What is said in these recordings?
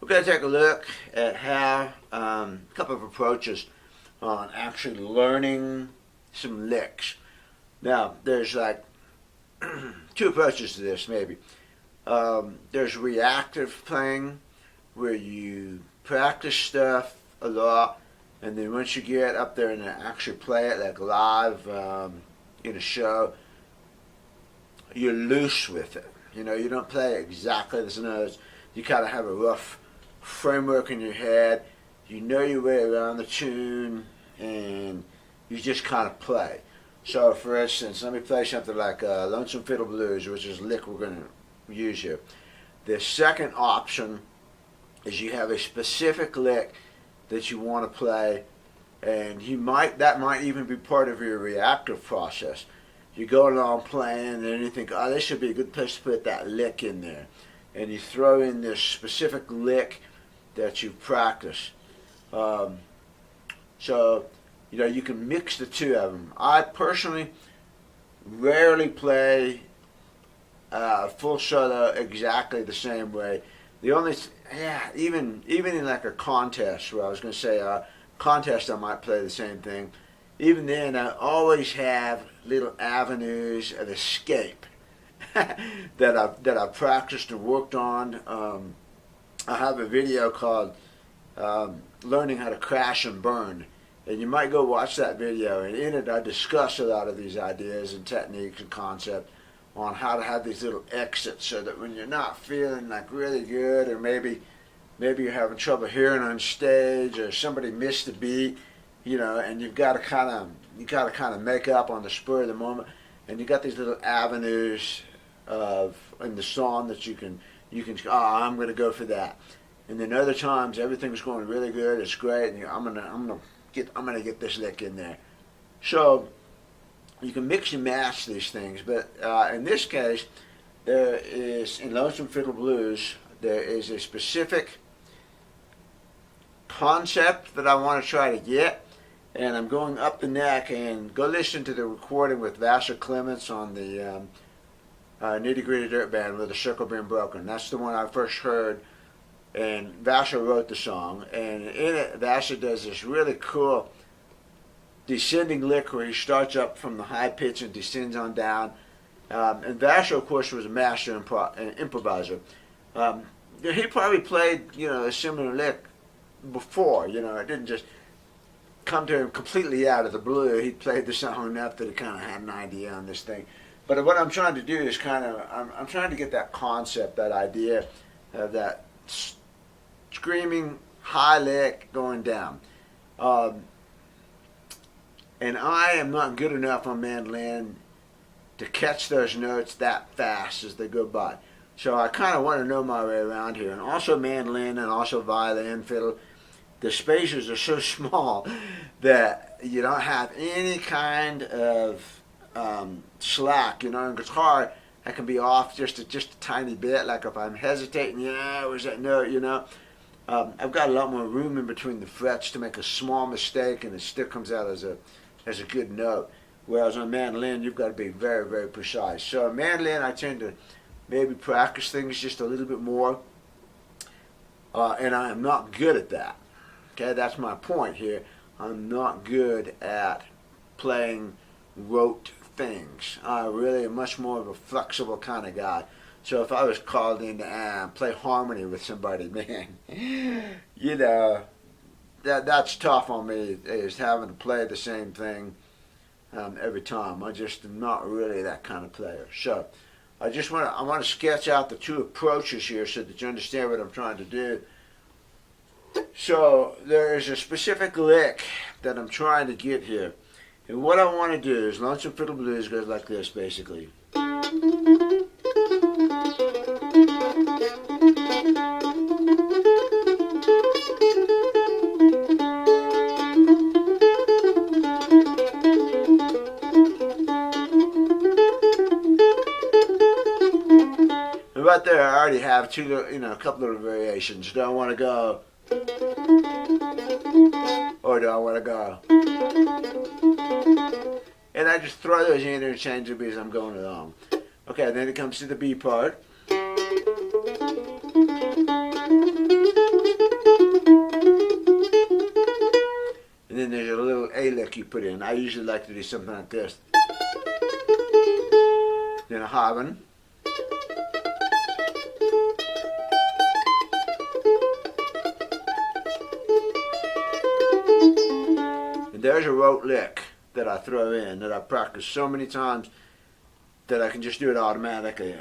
going to take a look at how a couple of approaches on actually learning some licks. Now, there's like two approaches to this, maybe. There's reactive playing, where you practice stuff a lot, and then once you get up there and actually play it, like live in a show, you're loose with it. You know, you don't play exactly the notes. You kind of have a rough framework in your head. You know your way around the tune, and you just kind of play. So, for instance, let me play something like Lonesome Fiddle Blues, which is a lick we're going to use here. The second option is you have a specific lick that you want to play, and that might even be part of your reactive process. You go along playing, and then you think, oh, this should be a good place to put that lick in there. And you throw in this specific lick that you've practiced. So, you know, you can mix the two of them. I personally rarely play full solo exactly the same way. The only, even in like a contest, where I was going to say contest, I might play the same thing. Even then, I always have little avenues of escape that I've practiced and worked on. I have a video called Learning How to Crash and Burn, and you might go watch that video, and in it I discuss a lot of these ideas and techniques and concepts on how to have these little exits, so that when you're not feeling like really good, or maybe you're having trouble hearing on stage, or somebody missed a beat, you know, and you've got to kind of make up on the spur of the moment, and you got these little avenues in the song that you can I'm going to go for that. And then other times everything's going really good, it's great, and I'm gonna get this lick in there. So you can mix and match these things, but in this case, there is, in Lonesome Fiddle Blues, there is a specific concept that I want to try to get, and I'm going up the neck. And go listen to the recording with Vassar Clements on the Nitty Gritty Dirt Band with the Circle Being Broken. That's the one I first heard, and Vassar wrote the song, and in it Vassar does this really cool descending lick where he starts up from the high pitch and descends on down. And Vassar, of course, was a master improviser. He probably played, you know, a similar lick before. You know, it didn't just come to him completely out of the blue. He played the song enough that he kind of had an idea on this thing. But what I'm trying to do is I'm trying to get that concept, that idea of that screaming high lick going down. And I am not good enough on mandolin to catch those notes that fast as they go by. So I kind of want to know my way around here. And also mandolin and also violin, fiddle, the spaces are so small that you don't have any kind of slack. You know, in guitar, I can be off just a tiny bit. Like if I'm hesitating, where's that note, you know? I've got a lot more room in between the frets to make a small mistake, and it still comes out as a good note. Whereas on mandolin, you've got to be very, very precise. So on mandolin, I tend to maybe practice things just a little bit more, and I am not good at that. Okay, that's my point here. I'm not good at playing rote things. I really am much more of a flexible kind of guy. So if I was called in to play harmony with somebody, man, you know, that's tough on me, is having to play the same thing every time. I just am not really that kind of player. So I want to sketch out the two approaches here so that you understand what I'm trying to do. So there is a specific lick that I'm trying to get here. And what I want to do is Lonesome Fiddle Blues goes like this, basically. And right there, I already have a couple of variations. Do I want to go, or do I want to go? And I just throw those in interchangeably as I'm going along. Okay, then it comes to the B part. you put in. I usually like to do something like this. Then a Haven. And there's a rote lick that I throw in, that I practice so many times that I can just do it automatically.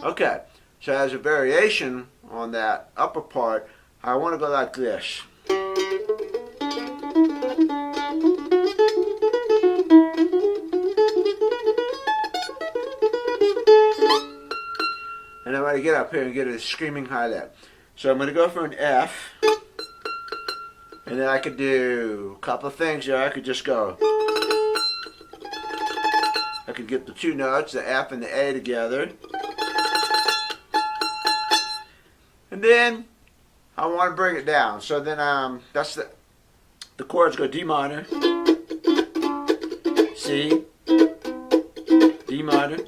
Okay, so as a variation on that upper part, I want to go like this. And I'm going to get up here and get a screaming high lick. So I'm going to go for an F, and then I could do a couple of things there. I could just go, I could get the two notes, the F and the A together. And then I want to bring it down. So then that's the chords go D minor, C, D minor,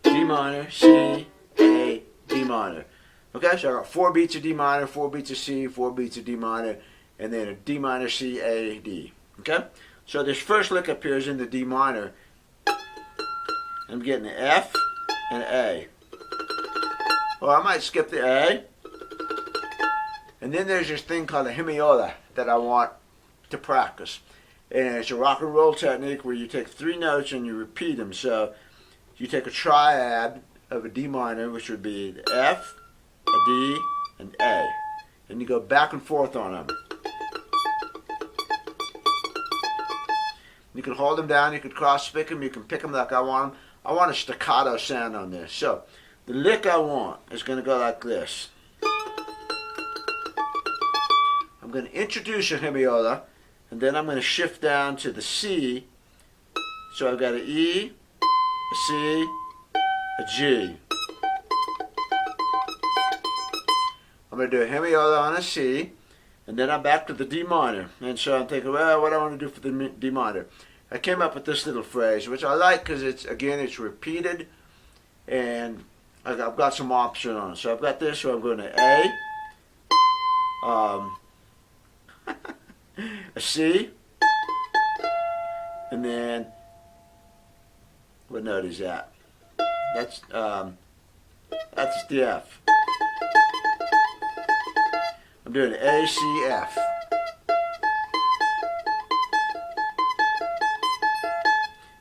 D minor, C, A, D minor. Okay, so I got 4 beats of D minor, 4 beats of C, 4 beats of D minor, and then a D minor, C, A, D. Okay, so this first lick up here is in the D minor. I'm getting an F and an A. Or I might skip the A. And then there's this thing called a hemiola that I want to practice. And it's a rock and roll technique where you take 3 notes and you repeat them. So you take a triad of a D minor, which would be the F, a D, and A. And you go back and forth on them. You can hold them down, you can cross pick them, you can pick them like I want them. I want a staccato sound on this. So the lick I want is going to go like this. I'm going to introduce a hemiola, and then I'm going to shift down to the C. So I've got an E, a C, a G. I'm going to do a hemiola on a C, and then I'm back to the D minor. And so I'm thinking, well, what do I want to do for the D minor? I came up with this little phrase, which I like because it's repeated, and I've got some option on it. So I've got this, so I'm going to A, a C, and then, what note is that? That's the F. I'm doing A, C, F.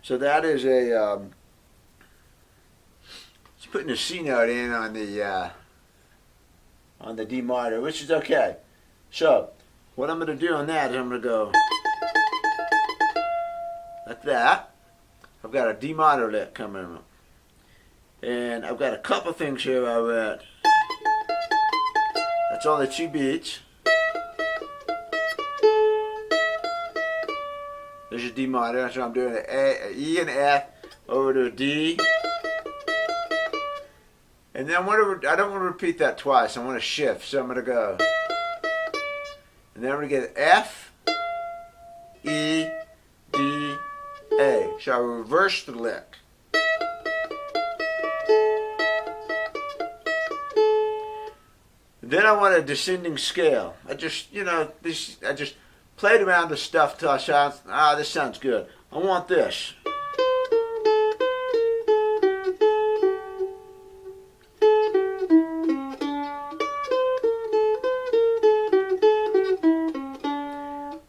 So that is it's putting a C note in on the D minor, which is okay. So what I'm going to do on that is I'm going to go like that. I've got a D minor lick coming up. And I've got a couple things here I read. That's only 2 beats. There's a D minor, so I'm doing an E and F over to a D. And then I don't want to repeat that twice. I want to shift, so I'm going to go. And then I'm going to get F, E, D, A. So I reverse the lick. Then I want a descending scale. I just played around the stuff till I sound, this sounds good. I want this.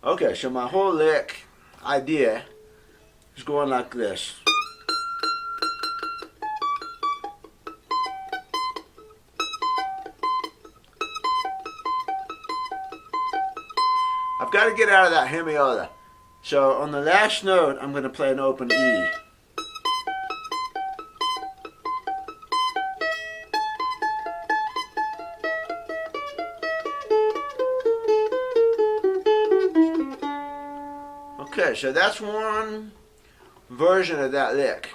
Okay, so my whole lick idea is going like this. I've got to get out of that hemiola. So on the last note, I'm going to play an open E. Okay, so that's one version of that lick.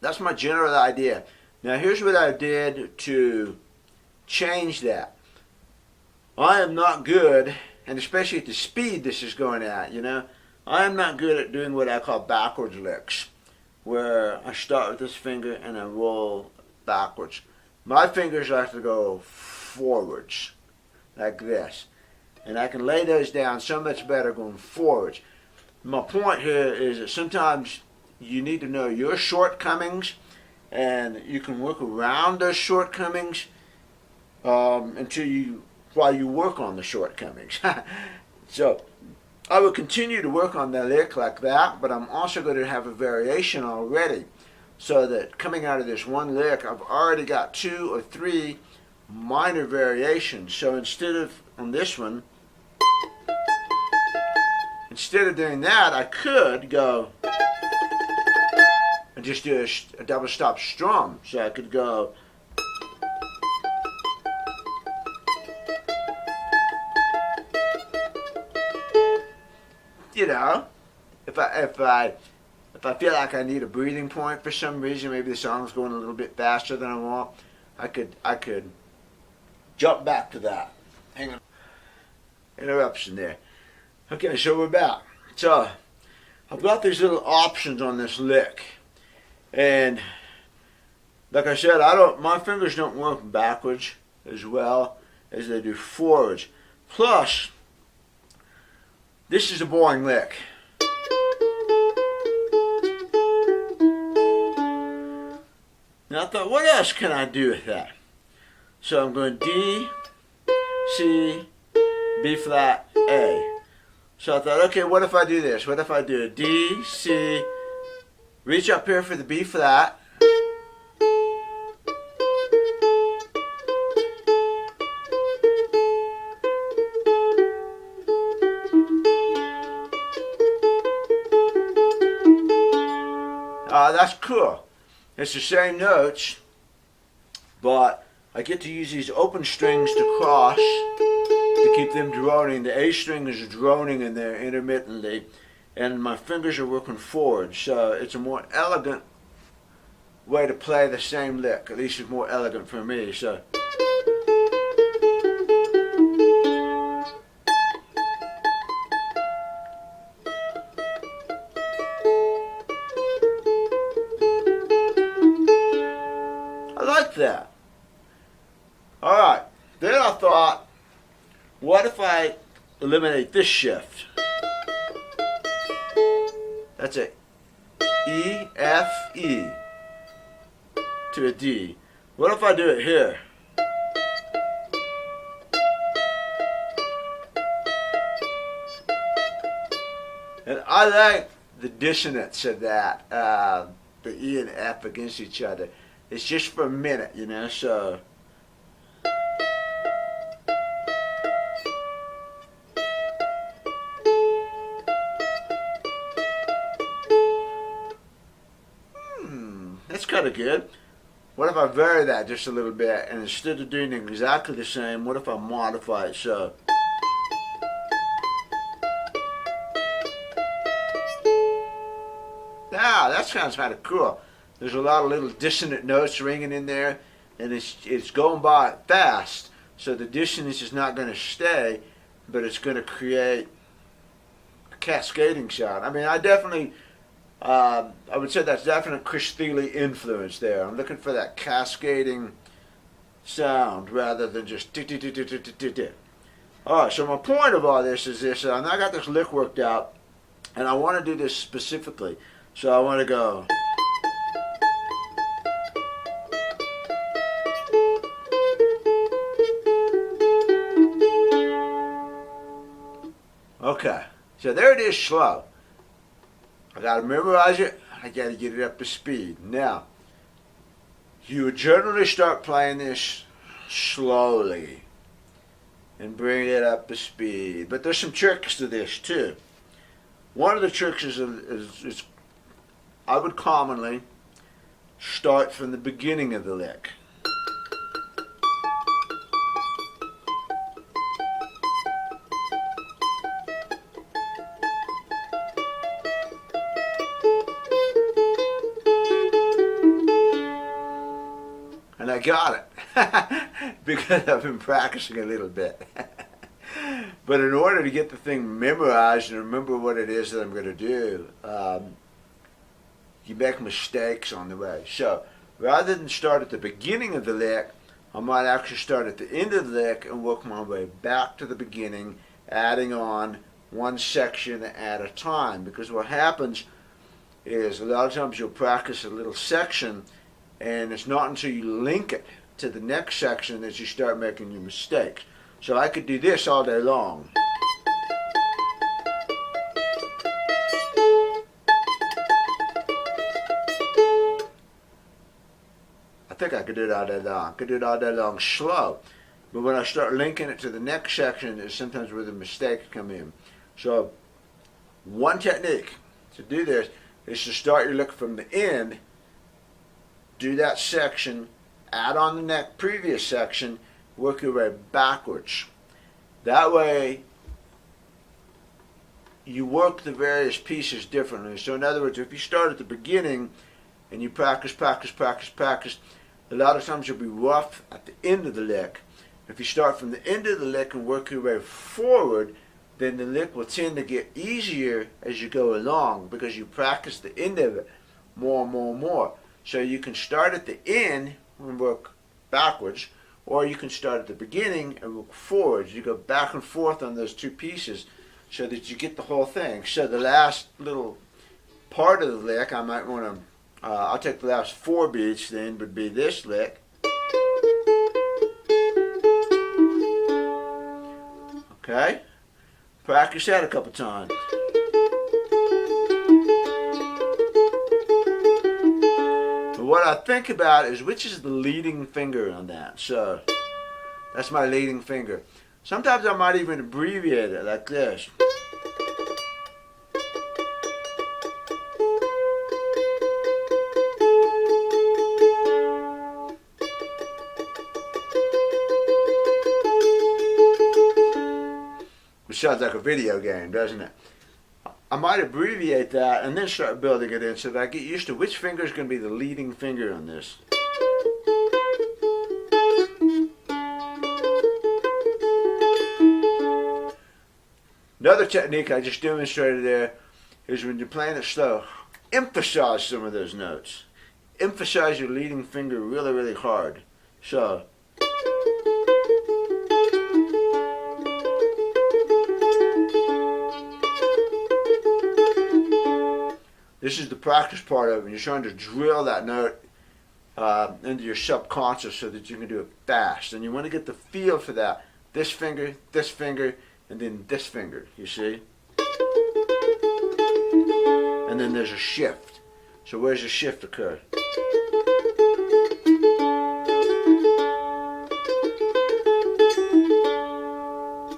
That's my general idea. Now here's what I did to change that. I am not good, and especially at the speed this is going at, I am not good at doing what I call backwards licks, where I start with this finger and I roll backwards. My fingers like to go forwards, like this. And I can lay those down so much better going forwards. My point here is that sometimes you need to know your shortcomings, and you can work around those shortcomings while you work on the shortcomings. So I will continue to work on the lick like that, but I'm also going to have a variation already, so that coming out of this one lick, I've already got 2 or 3 minor variations. So instead of, on this one, instead of doing that, I could go and just do a double stop strum. So I could go, you know, if I feel like I need a breathing point for some reason, maybe the song's going a little bit faster than I want, I could jump back to that. Hang on. Interruption there. Okay, so we're back. So I've got these little options on this lick, and like I said, my fingers don't work backwards as well as they do forwards. Plus, this is a boring lick. Now I thought, what else can I do with that? So I'm going D, C, B flat, A. So I thought, okay, what if I do this? What if I do a D, C, reach up here for the B flat, that's cool. It's the same notes, but I get to use these open strings to cross to keep them droning. The A string is droning in there intermittently, and my fingers are working forward. So it's a more elegant way to play the same lick. At least it's more elegant for me. So. That. Alright, then I thought, what if I eliminate this shift? That's a E, F, E to a D. What if I do it here? And I like the dissonance of that, the E and F against each other. It's just for a minute, you know, so. That's kind of good. What if I vary that just a little bit, and instead of doing exactly the same, what if I modify it so? Yeah, that sounds kind of cool. There's a lot of little dissonant notes ringing in there, and it's going by fast, so the dissonance is not going to stay, but it's going to create a cascading sound. I mean, I definitely, I would say that's definite Chris Thile influence there. I'm looking for that cascading sound rather than just tick-tick-tick-tick-tick-tick. All right, so my point of all this is this. I got this lick worked out, and I want to do this specifically. So I want to go. Okay, so there it is slow. I got to memorize it. I got to get it up to speed. Now, you would generally start playing this slowly and bring it up to speed. But there's some tricks to this too. One of the tricks is I would commonly start from the beginning of the lick. And I got it because I've been practicing a little bit. But in order to get the thing memorized and remember what it is that I'm going to do, you make mistakes on the way. So rather than start at the beginning of the lick, I might actually start at the end of the lick and work my way back to the beginning, adding on one section at a time. Because what happens is a lot of times you'll practice a little section, and it's not until you link it to the next section that you start making your mistakes. So I could do this all day long. I think I could do it all day long. I could do it all day long slow. But when I start linking it to the next section is sometimes where the mistakes come in. So one technique to do this is to start your lick from the end, do that section, add on the next previous section, work your way backwards. That way you work the various pieces differently. So in other words, if you start at the beginning and you practice, a lot of times you'll be rough at the end of the lick. If you start from the end of the lick and work your way forward, then the lick will tend to get easier as you go along because you practice the end of it more and more and more. So you can start at the end and work backwards, or you can start at the beginning and work forwards. You go back and forth on those two pieces so that you get the whole thing. So the last little part of the lick, I might want to, I'll take the last 4 beats, then would be this lick. Okay? Practice that a couple times. But what I think about is which is the leading finger on that. So that's my leading finger. Sometimes I might even abbreviate it like this. Which sounds like a video game, doesn't it? I might abbreviate that and then start building it in so that I get used to which finger is going to be the leading finger on this. Another technique I just demonstrated there is when you're playing it slow, emphasize some of those notes. Emphasize your leading finger really, really hard. So, this is the practice part of it. You're trying to drill that note into your subconscious so that you can do it fast. And you want to get the feel for that. This finger, and then this finger, you see? And then there's a shift. So where's the shift occur?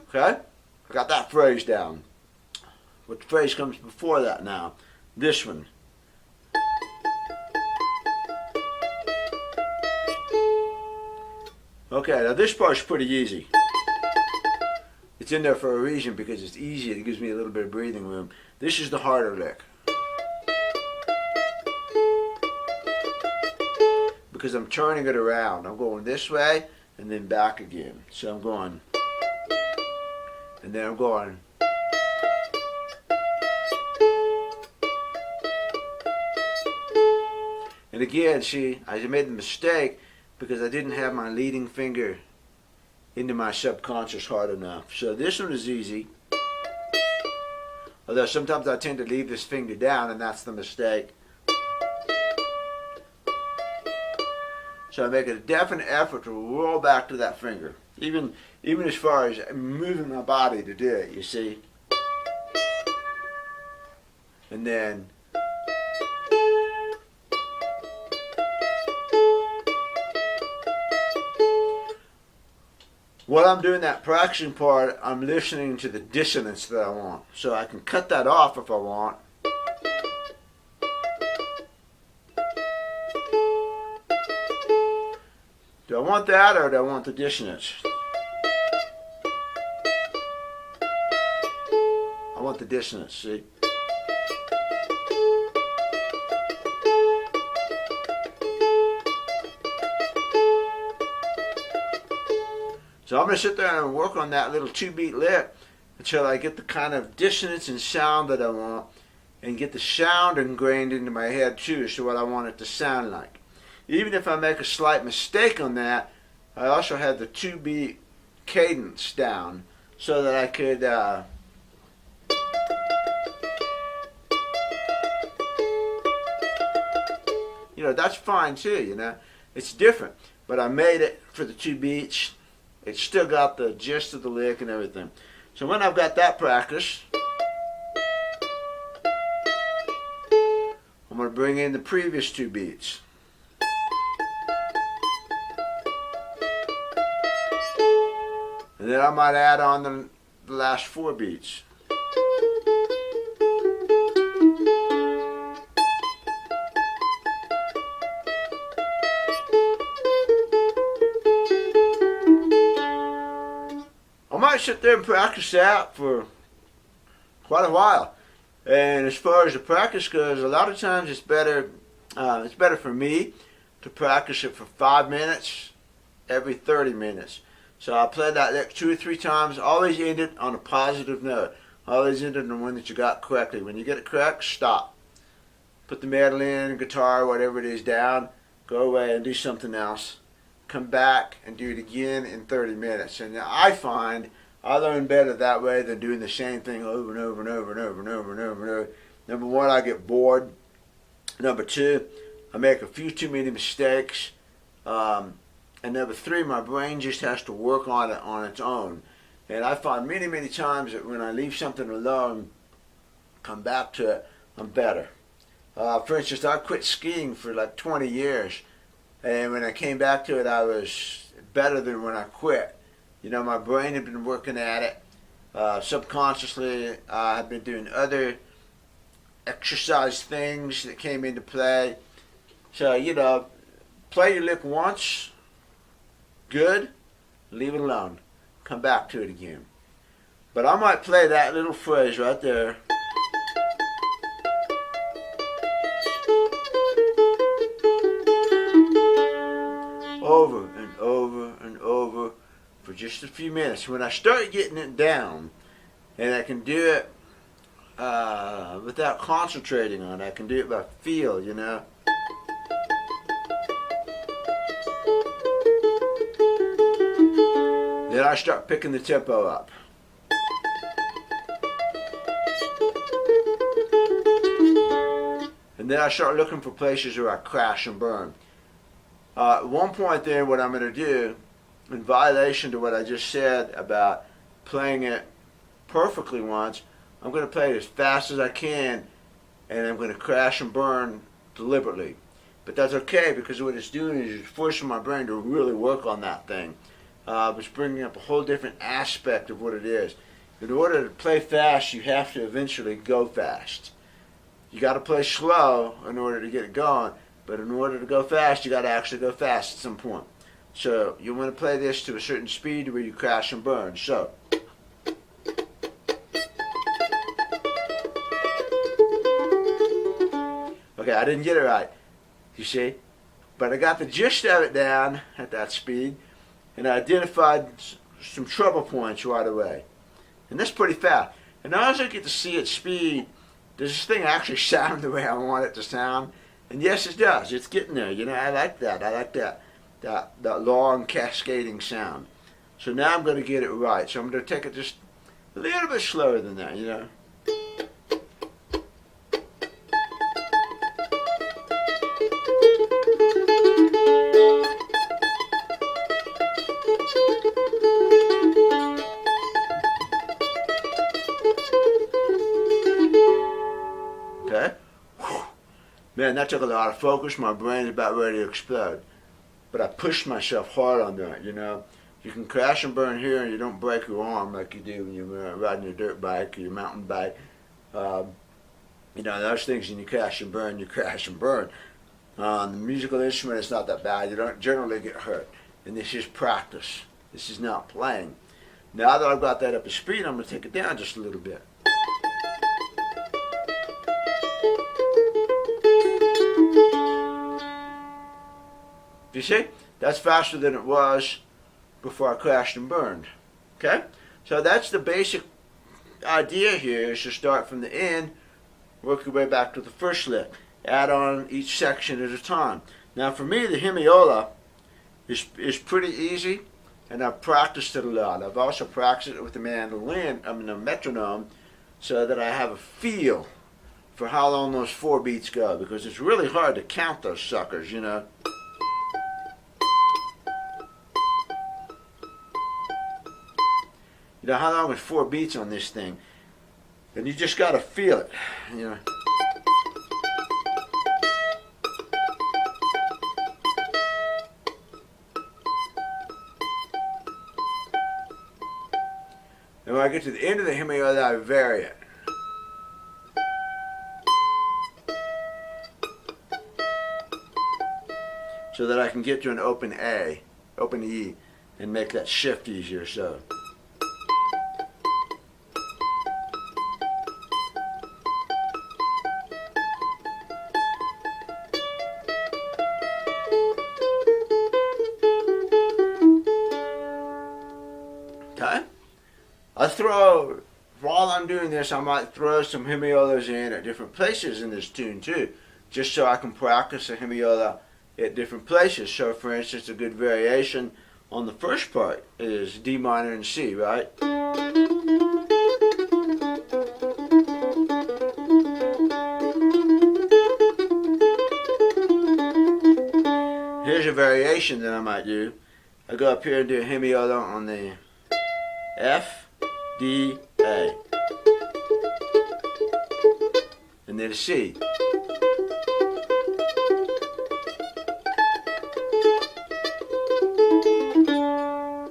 Okay? I got that phrase down. What phrase comes before that now? This one. Okay, now this part's pretty easy. It's in there for a reason because it's easy. It gives me a little bit of breathing room. This is the harder lick. Because I'm turning it around. I'm going this way and then back again. So I'm going, and then I'm going. And again, see, I made a mistake because I didn't have my leading finger into my subconscious hard enough. So this one is easy. Although sometimes I tend to leave this finger down and that's the mistake. So I make a definite effort to roll back to that finger. Even as far as moving my body to do it, you see. And then while I'm doing that practicing part, I'm listening to the dissonance that I want. So I can cut that off if I want. Do I want that or do I want the dissonance? I want the dissonance, see? So I'm going to sit there and work on that little 2-beat lick until I get the kind of dissonance and sound that I want and get the sound ingrained into my head too, so what I want it to sound like. Even if I make a slight mistake on that, I also had the 2-beat cadence down so that I could that's fine too, it's different, but I made it for the 2 beats. It's still got the gist of the lick and everything. So when I've got that practice, I'm going to bring in the previous 2 beats. And then I might add on the last 4 beats. I might sit there and practice that for quite a while. And as far as the practice goes, a lot of times it's better for me to practice it for 5 minutes every 30 minutes. So I play that lick 2 or 3 times, always end it on a positive note. Always end it on the one that you got correctly. When you get it correct, stop. Put the mandolin, guitar, whatever it is down, go away and do something else. Come back and do it again in 30 minutes. And I find I learn better that way than doing the same thing over and over and over and over and over and over and over. Number 1, I get bored. Number 2, I make a few too many mistakes. And number 3, my brain just has to work on it on its own. And I find many, many times that when I leave something alone, come back to it, I'm better. For instance, I quit skiing for like 20 years. And when I came back to it, I was better than when I quit. My brain had been working at it. Subconsciously, I've been doing other exercise things that came into play. So, play your lick once, good, leave it alone. Come back to it again. But I might play that little phrase right there. Over and over and over for just a few minutes. When I start getting it down, and I can do it without concentrating on it, I can do it by feel, Then I start picking the tempo up. And then I start looking for places where I crash and burn. At one point then, what I'm going to do, in violation to what I just said about playing it perfectly once, I'm going to play it as fast as I can, and I'm going to crash and burn deliberately. But that's okay, because what it's doing is it's forcing my brain to really work on that thing. It's bringing up a whole different aspect of what it is. In order to play fast, you have to eventually go fast. You got to play slow in order to get it going. But in order to go fast, you got to actually go fast at some point. So you want to play this to a certain speed where you crash and burn. So. Okay, I didn't get it right, you see. But I got the gist of it down at that speed, and I identified some trouble points right away. And that's pretty fast. And now as I get to see its speed, does this thing actually sound the way I want it to sound? And yes, it does. It's getting there. I like that. I like that long cascading sound. So now I'm going to get it right. So I'm going to take it just a little bit slower than that, Okay? Man, that took a lot of focus. My brain's about ready to explode. But I pushed myself hard on that, You can crash and burn here and you don't break your arm like you do when you're riding your dirt bike or your mountain bike. Those things when you crash and burn, you crash and burn. The musical instrument is not that bad. You don't generally get hurt. And this is practice. This is not playing. Now that I've got that up to speed, I'm going to take it down just a little bit. You see? That's faster than it was before I crashed and burned. Okay? So that's the basic idea here, is to start from the end, work your way back to the first lick. Add on each section at a time. Now for me, the hemiola is pretty easy, and I've practiced it a lot. I've also practiced it with the mandolin, the metronome, so that I have a feel for how long those 4 beats go, because it's really hard to count those suckers, you know. You know, how long is 4 beats on this thing? And you just got to feel it, you know. And when I get to the end of the hemiota, I vary it. So that I can get to an open A, open E, and make that shift easier, so. Okay? While I'm doing this, I might throw some hemiolas in at different places in this tune too, just so I can practice a hemiola at different places. So for instance, a good variation on the first part is D minor and C, right? Here's a variation that I might do. I go up here and do a hemiola on the F, D, A, and then a C.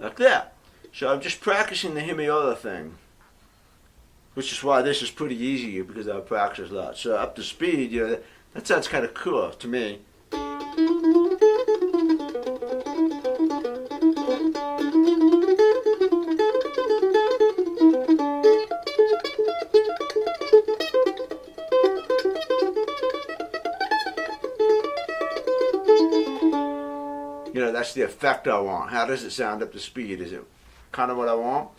Like that. So I'm just practicing the hemiola thing, which is why this is pretty easy, because I practice a lot. So up to speed, you know, that sounds kind of cool to me. You know, that's the effect I want. How does it sound up to speed? Is it kind of what I want?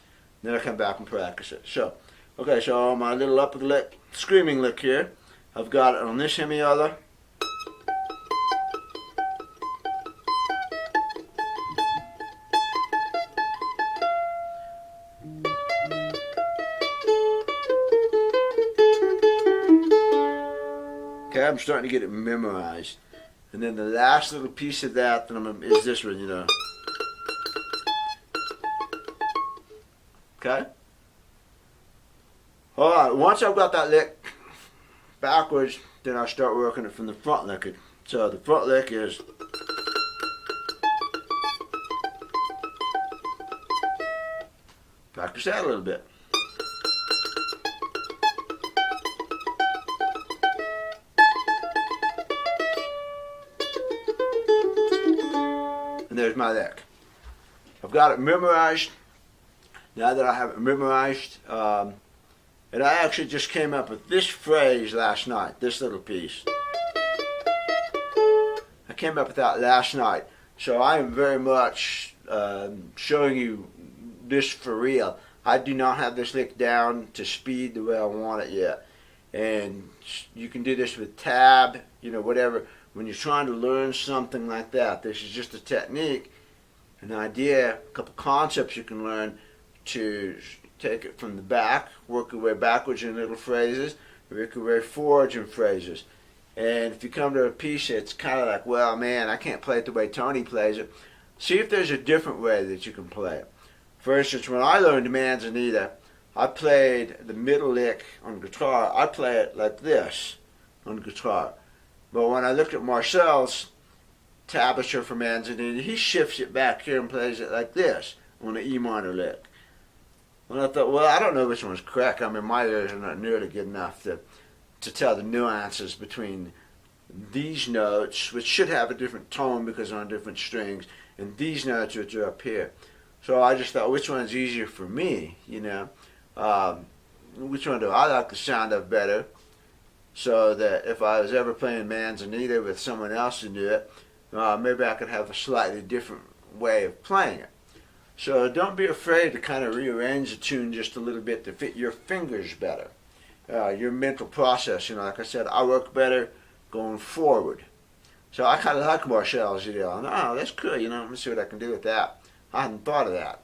Then I come back and practice it. So, okay, so my little upper lick, screaming lick here, I've got it on this hemiola. Okay, I'm starting to get it memorized. And then the last little piece of that is this one, you know. Okay? Alright, once I've got that lick backwards, then I start working it from the front lick. So the front lick is... Practice that a little bit. There's my lick. I've got it memorized. Now that I have it memorized, and I actually just came up with this phrase last night, this little piece. I came up with that last night. So I am very much showing you this for real. I do not have this lick down to speed the way I want it yet. And you can do this with tab, you know, whatever. When you're trying to learn something like that, this is just a technique, an idea, a couple concepts you can learn to take it from the back, work your way backwards in little phrases, work your way forwards in phrases. And if you come to a piece that's kind of like, well, man, I can't play it the way Tony plays it, see if there's a different way that you can play it. For instance, when I learned Manzanita, I played the middle lick on guitar. I play it like this on guitar. But when I looked at Marcel's tablature for Manzanita, he shifts it back here and plays it like this on the E minor lick. And I thought, well, I don't know which one's correct. I mean, my ears are not nearly good enough to tell the nuances between these notes, which should have a different tone because they're on different strings, and these notes which are up here. So I just thought, which one's easier for me, you know? Which one do I like the sound of better? So that if I was ever playing Manzanita with someone else to do it, maybe I could have a slightly different way of playing it. So don't be afraid to kind of rearrange the tune just a little bit to fit your fingers better. Your mental process, you know, like I said, I work better going forward. So I kind of like Marshall's deal. Oh, that's cool. Let me see what I can do with that. I hadn't thought of that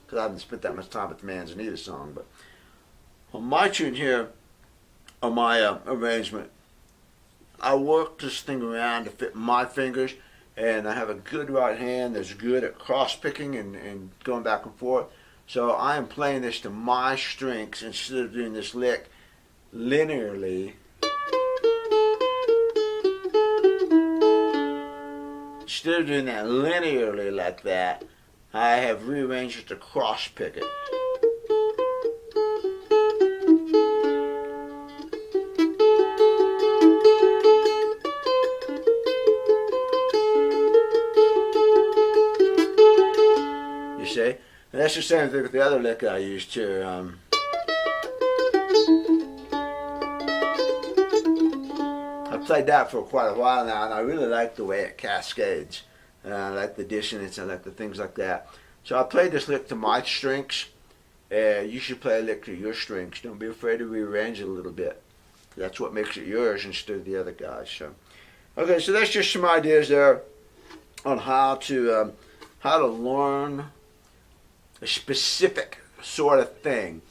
because I haven't spent that much time with the Manzanita song. But on my tune here, on my arrangement, I work this thing around to fit my fingers, and I have a good right hand that's good at cross picking and going back and forth. So I am playing this to my strengths instead of doing this lick linearly. Instead of doing that linearly like that, I have rearranged it to cross pick it. You see? And that's the same thing with the other lick I used too. I've played that for quite a while now, and I really like the way it cascades. I like the dissonance, I like the things like that. So I played this lick to my strengths. You should play a lick to your strengths. Don't be afraid to rearrange it a little bit. That's what makes it yours instead of the other guys. So, okay, so that's just some ideas there on how to learn a specific sort of thing.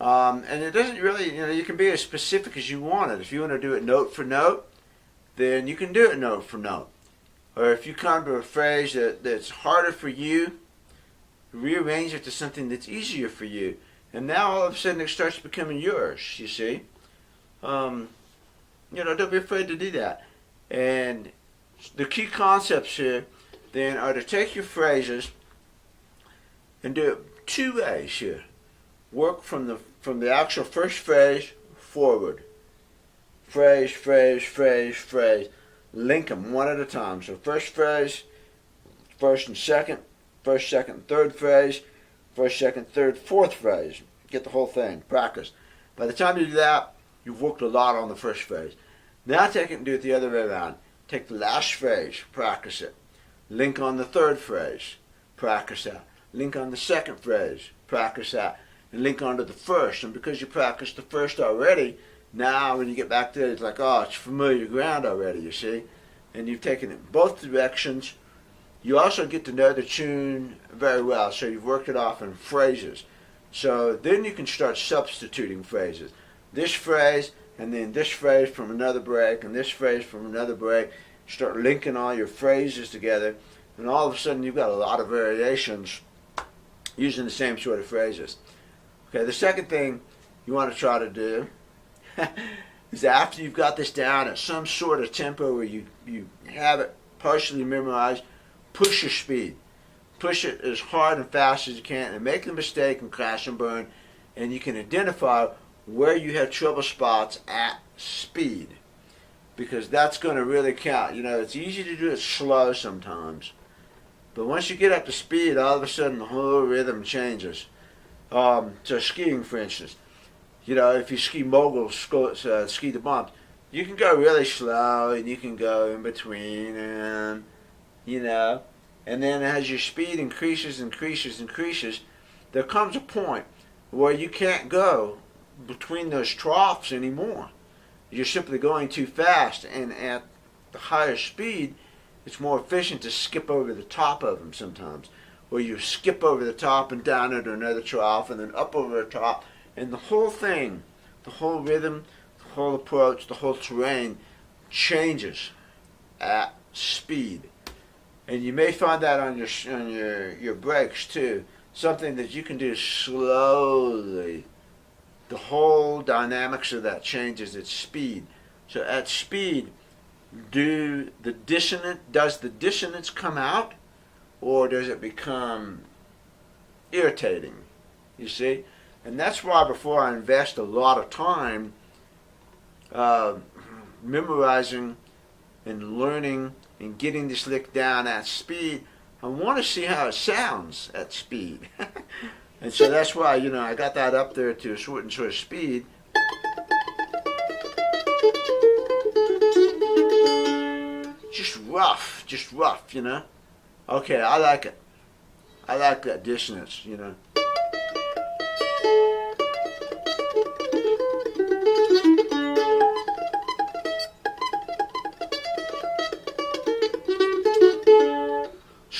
And it doesn't really, you can be as specific as you want it. If you want to do it note for note, then you can do it note for note. Or if you come to a phrase that's harder for you, rearrange it to something that's easier for you. And now all of a sudden it starts becoming yours, you see. Don't be afraid to do that. And the key concepts here then are to take your phrases and do it two ways here. Work from the actual first phrase forward. Phrase, phrase, phrase, phrase. Link them one at a time. So first phrase, first and second, third phrase, first, second, third, fourth phrase. Get the whole thing. Practice. By the time you do that, you've worked a lot on the first phrase. Now take it and do it the other way around. Take the last phrase, practice it. Link on the third phrase, practice that. Link on the second phrase, practice that. And link onto the first. And because you practiced the first already, now when you get back there, it's like, oh, it's familiar ground already, you see. And you've taken it both directions. You also get to know the tune very well, so you've worked it off in phrases. So then you can start substituting phrases. This phrase, and then this phrase from another break, and this phrase from another break. Start linking all your phrases together, and all of a sudden you've got a lot of variations using the same sort of phrases. Okay, the second thing you want to try to do is after you've got this down at some sort of tempo where you have it partially memorized, push your speed. Push it as hard and fast as you can, and make the mistake and crash and burn, and you can identify where you have trouble spots at speed, because that's going to really count. It's easy to do it slow sometimes, but once you get up to speed, all of a sudden the whole rhythm changes. So skiing, for instance, if you ski mogul, ski the bumps, you can go really slow, and you can go in between, and and then as your speed increases, there comes a point where you can't go between those troughs anymore. You're simply going too fast, and at the higher speed, it's more efficient to skip over the top of them sometimes. Or you skip over the top and down into another trough, and then up over the top, and the whole thing, the whole rhythm, the whole approach, the whole terrain changes at speed. And you may find that on your breaks too. Something that you can do slowly. The whole dynamics of that changes at speed. So at speed, does the dissonance come out, or does it become irritating? You see? And that's why before I invest a lot of time memorizing and learning and getting this lick down at speed, I want to see how it sounds at speed. And so that's why, I got that up there to a certain sort of speed. Just rough, Okay, I like it. I like that dissonance,